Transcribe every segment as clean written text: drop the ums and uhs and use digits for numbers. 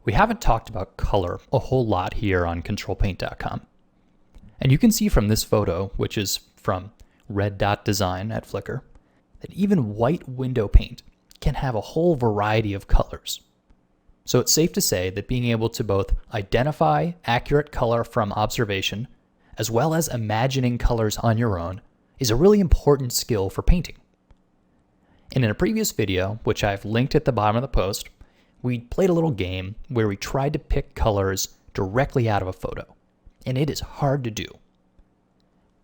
We haven't talked about color a whole lot here on ControlPaint.com. And you can see from this photo, which is from Red Dot Design at Flickr, that even white window paint can have a whole variety of colors. So it's safe to say that being able to both identify accurate color from observation, as well as imagining colors on your own, is a really important skill for painting. And in a previous video, which I've linked at the bottom of the post, we played a little game where we tried to pick colors directly out of a photo, and it is hard to do.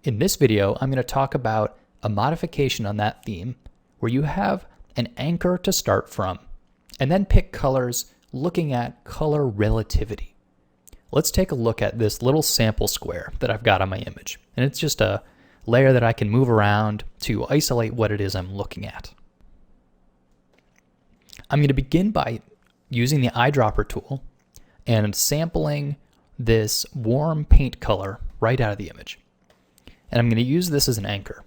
In this video, I'm going to talk about a modification on that theme where you have an anchor to start from, and then pick colors looking at color relativity. Let's take a look at this little sample square that I've got on my image, and it's just a layer that I can move around to isolate what it is I'm looking at. I'm going to begin by using the eyedropper tool and sampling this warm paint color right out of the image. And I'm going to use this as an anchor,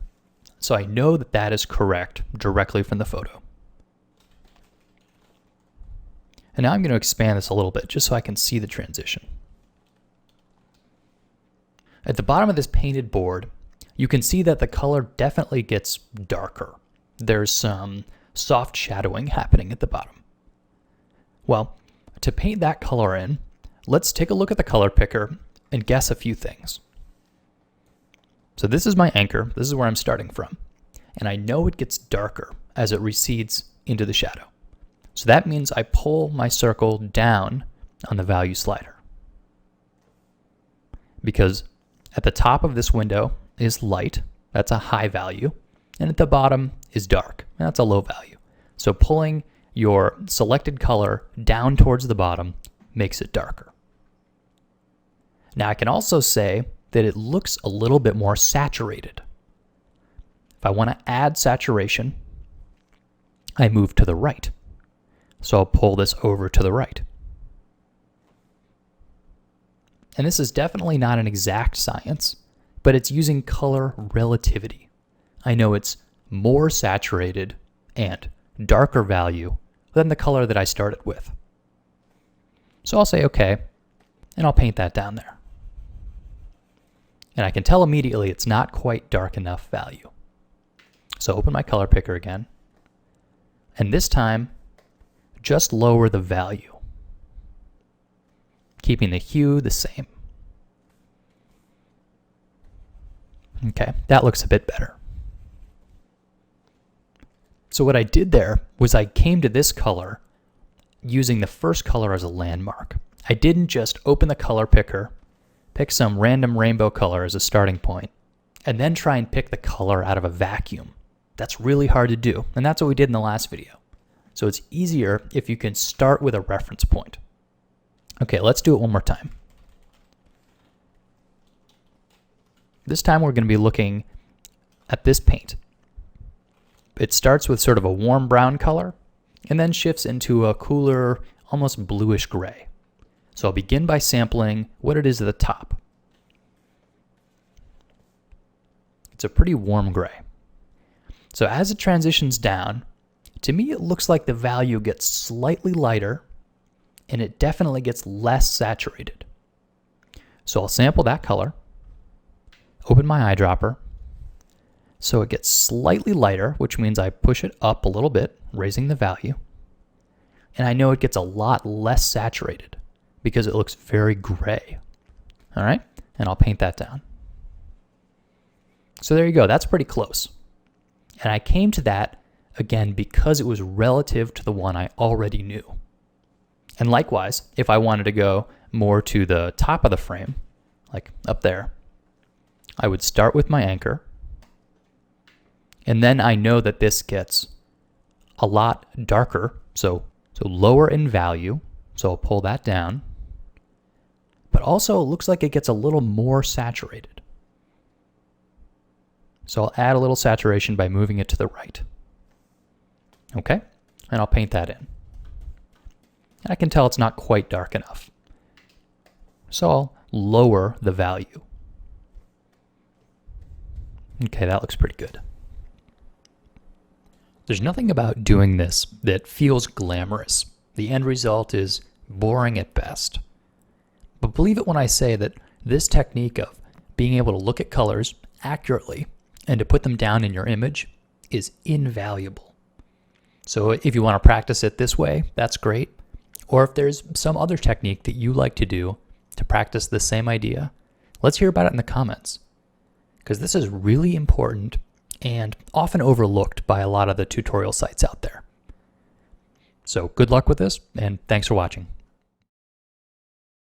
so I know that that is correct directly from the photo. And now I'm going to expand this a little bit just so I can see the transition. At the bottom of this painted board, you can see that the color definitely gets darker. There's some soft shadowing happening at the bottom. Well, to paint that color in, let's take a look at the color picker and guess a few things. So this is my anchor. This is where I'm starting from. And I know it gets darker as it recedes into the shadow. So that means I pull my circle down on the value slider. Because at the top of this window is light, that's a high value, and at the bottom is dark, and that's a low value. So pulling your selected color down towards the bottom makes it darker. Now I can also say that it looks a little bit more saturated. If I want to add saturation, I move to the right. So I'll pull this over to the right. And this is definitely not an exact science, but it's using color relativity. I know it's more saturated and darker value than the color that I started with. So I'll say okay, and I'll paint that down there. And I can tell immediately it's not quite dark enough value. So open my color picker again, and this time just lower the value, keeping the hue the same. Okay, that looks a bit better. So what I did there was I came to this color using the first color as a landmark. I didn't just open the color picker, pick some random rainbow color as a starting point, and then try and pick the color out of a vacuum. That's really hard to do, and that's what we did in the last video. So it's easier if you can start with a reference point. Okay, let's do it one more time. This time we're going to be looking at this paint. It starts with sort of a warm brown color and then shifts into a cooler, almost bluish gray. So I'll begin by sampling what it is at the top. It's a pretty warm gray. So as it transitions down, to me it looks like the value gets slightly lighter and it definitely gets less saturated. So I'll sample that color, open my eyedropper, so it gets slightly lighter, which means I push it up a little bit, raising the value. And I know it gets a lot less saturated because it looks very gray. All right, and I'll paint that down. So there you go, that's pretty close. And I came to that, again, because it was relative to the one I already knew. And likewise, if I wanted to go more to the top of the frame, like up there, I would start with my anchor, and then I know that this gets a lot darker, so lower in value, so I'll pull that down, but also it looks like it gets a little more saturated. So I'll add a little saturation by moving it to the right. Okay, and I'll paint that in. I can tell it's not quite dark enough, so I'll lower the value. Okay, that looks pretty good. There's nothing about doing this that feels glamorous. The end result is boring at best. But believe it when I say that this technique of being able to look at colors accurately and to put them down in your image is invaluable. So if you want to practice it this way, that's great. Or if there's some other technique that you like to do to practice the same idea, let's hear about it in the comments. Because this is really important and often overlooked by a lot of the tutorial sites out there. So good luck with this, and thanks for watching.